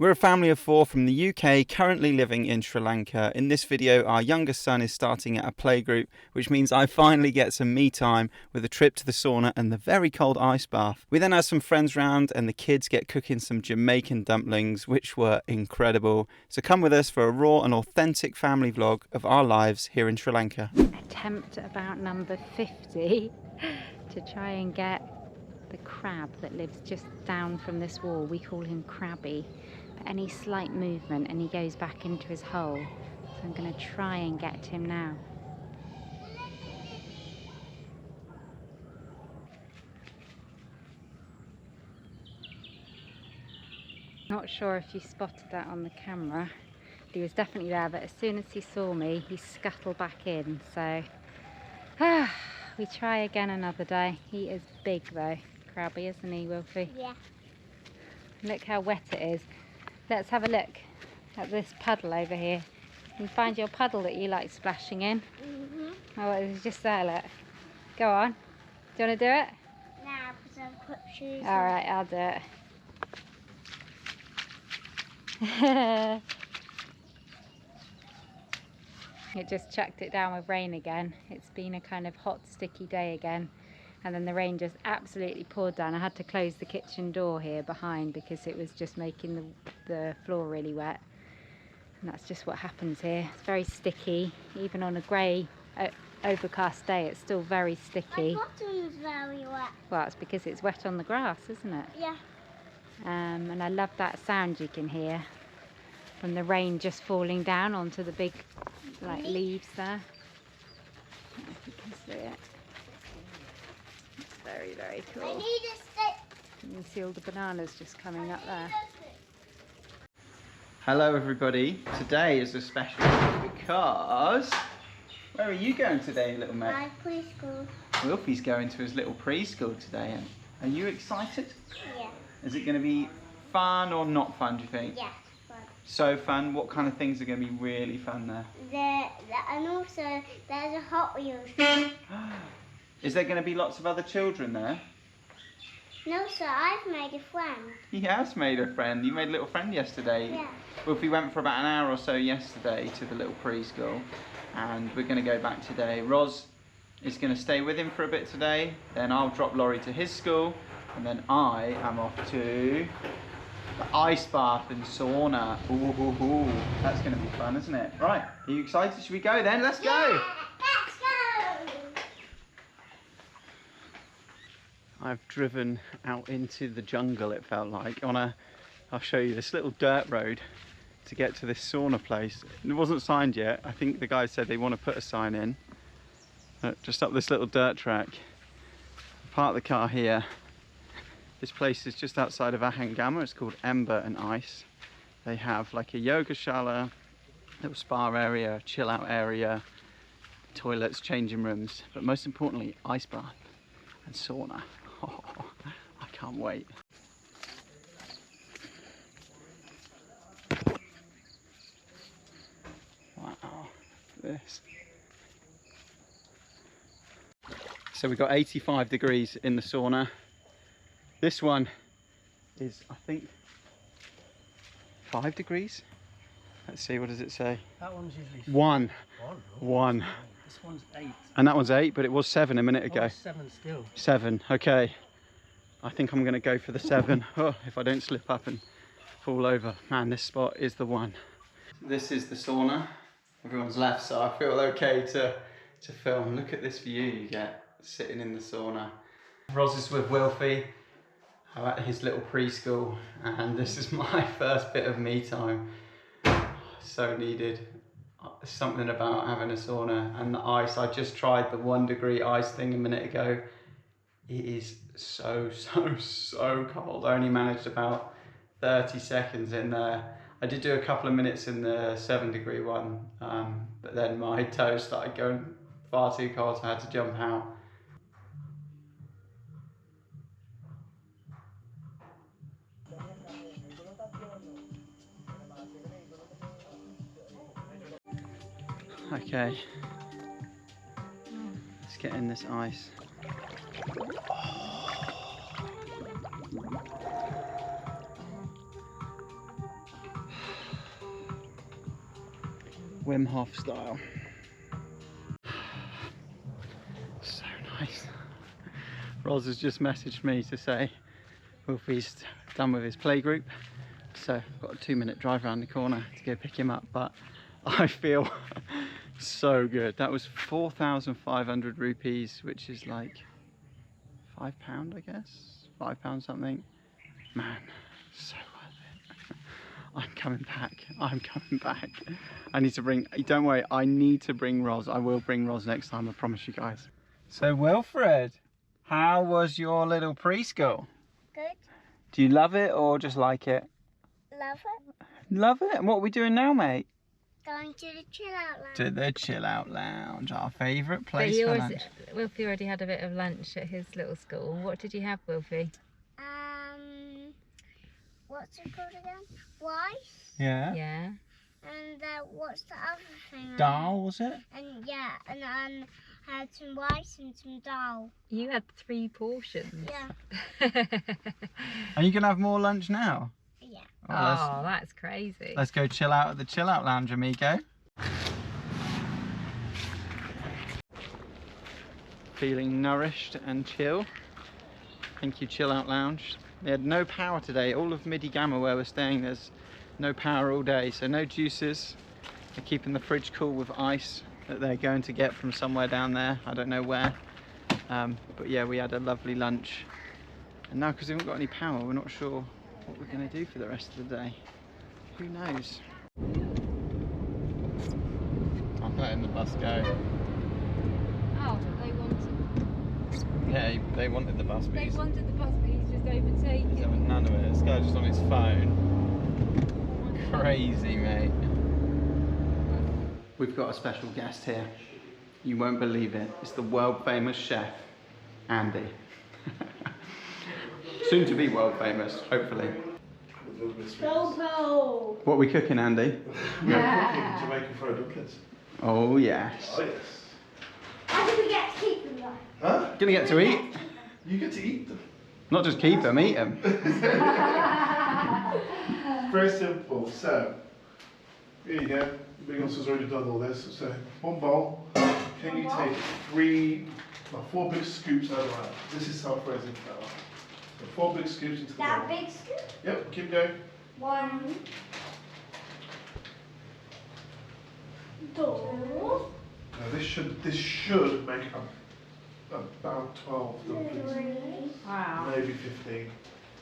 We're a family of 4 from the UK, currently living in Sri Lanka. In this video, our youngest son is starting at a playgroup, which means I finally get some me time with a trip to the sauna and the very cold ice bath. We then have some friends round and the kids get cooking some Jamaican dumplings, which were incredible. So come with us for a raw and authentic family vlog of our lives here in Sri Lanka. Attempt about number 50 to try and get the crab that lives just down from this wall. We call him Crabby. But any slight movement and he goes back into his hole. So I'm going to try and get him now. Not sure if you spotted that on the camera. He was definitely there, but as soon as he saw me, he scuttled back in. So we try again another day. He is big though, Crabby, isn't he, Wilfie? Yeah. Look how wet it is. Let's have a look at this puddle over here. You find your puddle that you like splashing in. Oh, it's just there, look. Go on. Do you want to do it? No, because I've put shoes on. Alright, I'll do it. It just chucked it down with rain again. It's been a kind of hot, sticky day again. And then the rain just absolutely poured down. I had to close the kitchen door here behind because it was just making the floor really wet. And that's just what happens here. It's very sticky. Even on a grey, overcast day, it's still very sticky. My bottom's very wet. Well, it's because it's wet on the grass, isn't it? Yeah. And I love that sound you can hear from the rain just falling down onto the big leaves there. I don't know if you can see it. It's very, very cool. I need a stick. And you see all the bananas just coming up there. Hello everybody. Today is a special day because... Where are you going today, little mate? My preschool. Wilfie's going to his little preschool today. And are you excited? Yeah. Is it going to be fun or not fun, do you think? Yeah. Fun. So fun. What kind of things are going to be really fun there? And also there's a Hot Wheels. Is there going to be lots of other children there? No, sir. I've made a friend. He has made a friend. You made a little friend yesterday. Yeah. Wilfie went for about an hour or so yesterday to the little preschool, and we're going to go back today. Roz is going to stay with him for a bit today. Then I'll drop Laurie to his school, and then I am off to the ice bath and sauna. Ooh, that's going to be fun, isn't it? Right, are you excited? Should we go then? Let's go! Yeah, let's go! I've driven out into the jungle, it felt like, on I'll show you this little dirt road to get to this sauna place. It wasn't signed yet. I think the guy said they want to put a sign in. Just up this little dirt track. Park the car here. This place is just outside of Ahangama. It's called Ember and Ice. They have like a yoga shala, little spa area, chill out area, toilets, changing rooms, but most importantly, ice bath and sauna. Oh, I can't wait. Wow, this. So we've got 85 degrees in the sauna. This one is, I think, 5 degrees. Let's see, what does it say? That one's usually One. One. This one's 8. And that one's 8, but it was 7 a minute ago. Oh, 7 still. 7, okay. I think I'm going to go for the 7. Oh, if I don't slip up and fall over. Man, this spot is the one. This is the sauna. Everyone's left, so I feel okay to film. Look at this view you get sitting in the sauna. Roz is with Wilfie. I'm at his little preschool, and this is my first bit of me time. So needed. Something about having a sauna and the ice. I just tried the 1 degree ice thing a minute ago. It is so cold. I only managed about 30 seconds in there. I did do a couple of minutes in the 7 degree one, but then my toes started going far too cold, so I had to jump out. Okay, let's get in this ice. Wim Hof style. So nice. Roz has just messaged me to say Wolfie's done with his playgroup, so I've got a 2-minute drive around the corner to go pick him up, but I feel so good. That was 4,500 rupees, which is like £5, I guess, £5 something. Man, so worth it. I'm coming back. I'm coming back. I need to bring, don't worry, I need to bring Roz. I will bring Roz next time, I promise you guys. So Wilfred, how was your little preschool? Good. Do you love it or just like it? Love it. Love it? And what are we doing now, mate? Going to the chill out lounge. To the chill out lounge, our favourite place for lunch. Wilfie already had a bit of lunch at his little school. What did you have, Wilfie? What's it called again? Rice. Yeah. Yeah. And what's the other thing? Dal, was it? And yeah, and had some rice and some dal. You had 3 portions. Yeah. Are you going to have more lunch now? Yeah. Oh, that's crazy. Let's go chill out at the chill out lounge, amigo. Feeling nourished and chill. Thank you, chill out lounge. They had no power today. All of Midi-Gamma where we're staying, there's no power all day, so no juices. They're keeping the fridge cool with ice that they're going to get from somewhere down there. I don't know where. But yeah, we had a lovely lunch. And now, because we haven't got any power, we're not sure what we're going to do for the rest of the day. Who knows? I'm letting the bus go. Oh, they wanted. Yeah, they wanted the bus, but They wanted the bus, but he's just overtaken. he's having none of it. This guy just on his phone. Crazy, mate. We've got a special guest here. You won't believe it. It's the world famous chef, Andy. Soon to be world famous, hopefully. Bobo. What are we cooking, Andy? We are cooking Jamaican fried dumplings. Oh yes. Oh yes. How do we get to keep them though? Huh? Gonna get to eat. You get to eat them. Not just keep them, eat them. Very simple. So, here you go. Big has already done all this. So, one bowl. Can you take 4 big scoops out of that? This is self-raising flour. So 4 big scoops into the That bowl. big scoop? Yep, keep going. 1, 2. Now this should make about 12 dumplings. Wow. Maybe 15.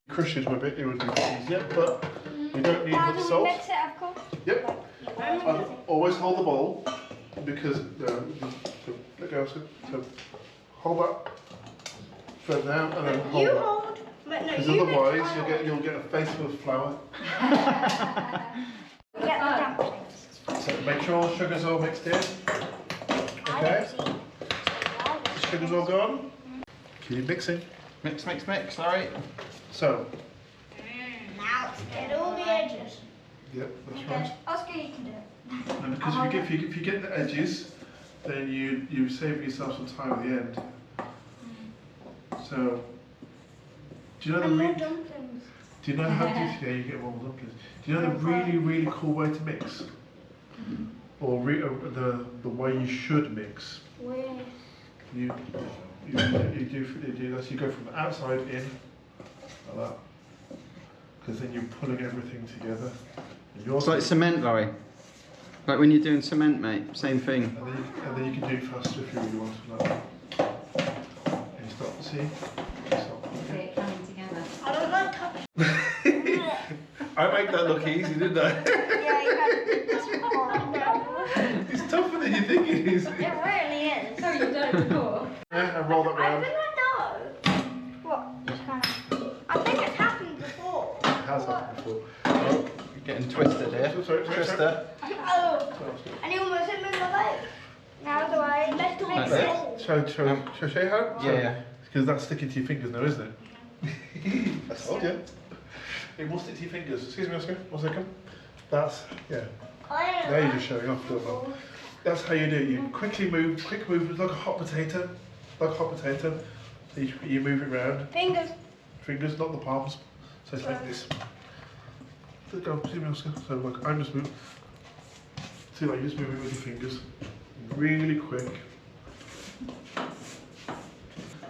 Crushes a bit, it would be easier, but you don't need much salt. Mix it, of course. Yep. And always hold the bowl because so let go. So hold that further down and then hold. You that. hold. But no, Because you otherwise you'll get a face full of flour. Get the dumplings. So make sure all the sugar's all mixed in. Okay. The sugar's all gone. Keep mixing. Mix, mix, mix. Sorry. So. Now get all the edges. Yep, that's right. Oscar, you can do it. And because if you get the edges, then you save yourself some time at the end. So, do you know And more the dumplings. do you know how to you get more dumplings? Do you know the really cool way to mix, or the way you should mix? Where? You do this. You go from the outside in like that, because then you're pulling everything together. And It's like cement, Laurie. Like when you're doing cement, mate. Same thing. and then you can do it faster if you really want to. Like that. And you start to see. See it coming together. I don't like touching. I make that look easy, didn't I? Yeah, you have to do this before. It's tougher than you think it is. It really is. Oh, you've done it before? Yeah, and roll that I round. think I know. What? I think it's happened before. It has happened before. Oh, you're getting twisted here. Sorry. Twister. Oh, and he almost hit me in the leg. Now do I? Let's Like mix this? it. Shall I show you how? Yeah. Because that's sticking to your fingers now, isn't it? I told you. It will stick to your fingers. Excuse me, Oscar. 1 second. That's, yeah. Now you're just showing off, don't you? That's how you do it. You quick move, like a hot potato. Like a hot potato. So you move it around. Fingers. Fingers, not the palms. So it's like this. So go, see me, Oscar. So look, I'm just moving. See, like, you just move it with your fingers. Really quick.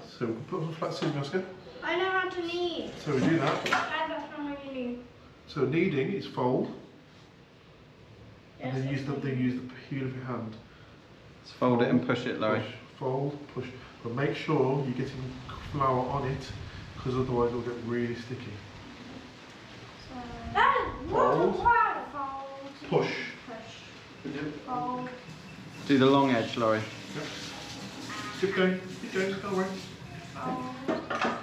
So we can put some flat scissors, Oscar. I know how to knead. So we do that. Dad, that's not how you knead. So kneading is fold. Yes, And then use the heel of your hand. Let's fold it and push it, Laurie. Push, fold, push. But make sure you're getting flour on it, because otherwise it'll get really sticky. Dad, Fold. fold. Push. Push. Fold. Do the long edge, Laurie. Yep. Keep going, don't worry.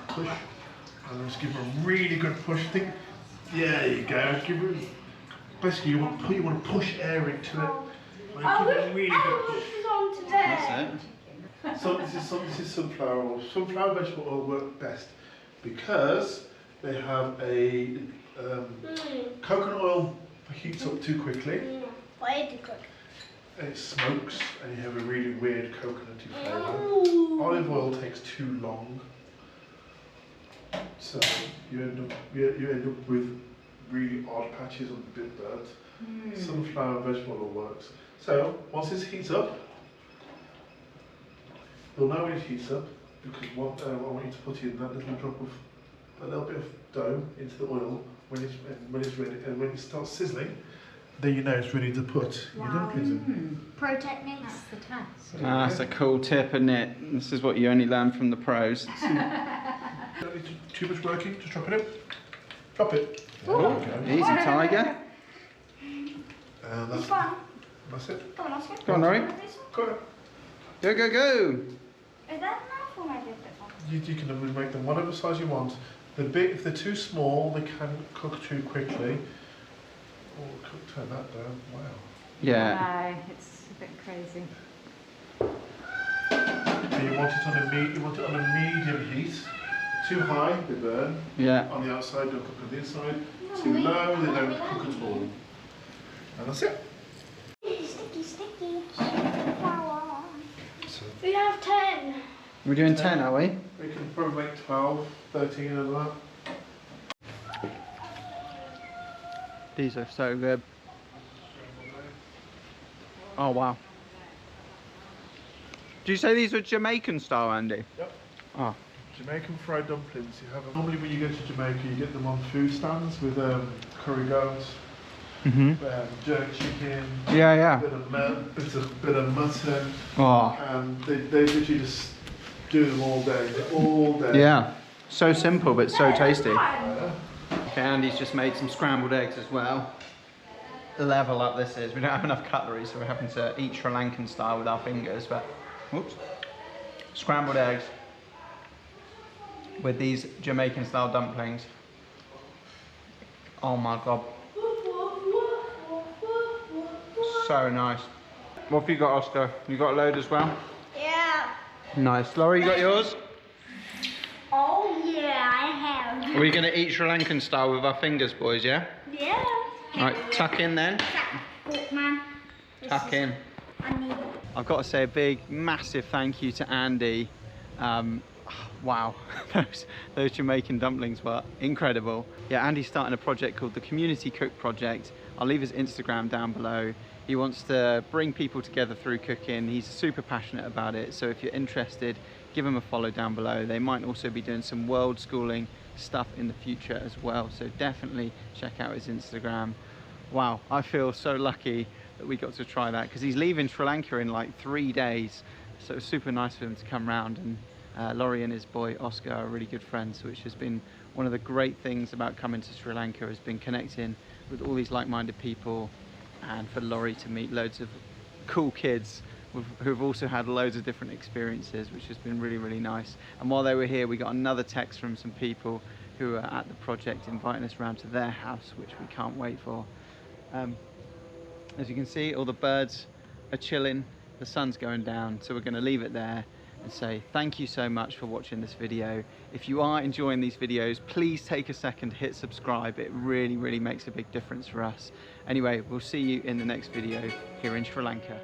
Push. And just give it a really good push. There you go. Give it. Basically, you want to push air into it. Like, give it a really good push. This is on today. That's it. So this is sunflower oil. Sunflower vegetable oil work best because they have a coconut oil heats up too quickly. Way too quick. And it smokes, and you have a really weird coconutty flavour. Olive oil takes too long, so you end up with really odd patches on the bit birds. Sunflower vegetable oil works. So once this heats up, you'll know when it heats up because I want you to put in that little drop of a little bit of dough into the oil when it's ready, and when it starts sizzling, then you know it's ready to put your dumplings in. Pro techniques. That's the test. That's a cool tip, isn't it? This is what you only learn from the pros. Don't need too much working, just drop it in. Drop it. Oh, easy, tiger. And It's fun. that's it. Come on, Oscar. Go on, Laurie. Got it. Go, go, go. Is that enough or maybe a bit more? You can make them whatever size you want. If they're too small, they can cook too quickly. Oh, turn that down. Wow. Yeah. No, it's a bit crazy. And you want it on a medium heat. Too high, they burn. Yeah. On the outside, don't cook on the inside. Too low, they don't cook at all. And that's it. Sticky. Flour. We have 10. We're doing 10, are we? We can probably make 12, 13 of that. These are so good. Oh, wow. Do you say these were Jamaican style, Andy? Yep. Oh. Jamaican fried dumplings. You have them. Normally when you go to Jamaica, you get them on food stands with curry goat, jerk chicken, Yeah. bit of mutton, Oh. and they literally just do them all day. Yeah. So simple, but so tasty. Okay, Andy's just made some scrambled eggs as well. Level up this is. We don't have enough cutlery, so we're having to eat Sri Lankan style with our fingers, but whoops. Scrambled eggs with these Jamaican style dumplings. Oh my god. So nice. What have you got, Oscar? You got a load as well? Yeah. Nice. Laurie, you got yours? Oh yeah, I have. Are we going to eat Sri Lankan style with our fingers, boys, yeah? Yeah. Right, tuck in then. Man. Tuck in. I need it. I've got to say a big, massive thank you to Andy. Wow, those Jamaican dumplings were incredible. Yeah, Andy's starting a project called the Community Cook Project. I'll leave his Instagram down below. He wants to bring people together through cooking. He's super passionate about it. So if you're interested, give him a follow down below. They might also be doing some world schooling stuff in the future as well. So definitely check out his Instagram. Wow, I feel so lucky that we got to try that because he's leaving Sri Lanka in like 3 days. So it was super nice for him to come round, and Laurie and his boy Oscar are really good friends, which has been one of the great things about coming to Sri Lanka, has been connecting with all these like-minded people, and for Laurie to meet loads of cool kids who've also had loads of different experiences, which has been really, really nice. And while they were here, we got another text from some people who are at the project inviting us around to their house, which we can't wait for. As you can see, all the birds are chilling, the sun's going down, so we're going to leave it there and say thank you so much for watching this video. If you are enjoying these videos, please take a second to hit subscribe. It really, really makes a big difference for us. Anyway, we'll see you in the next video here in Sri Lanka.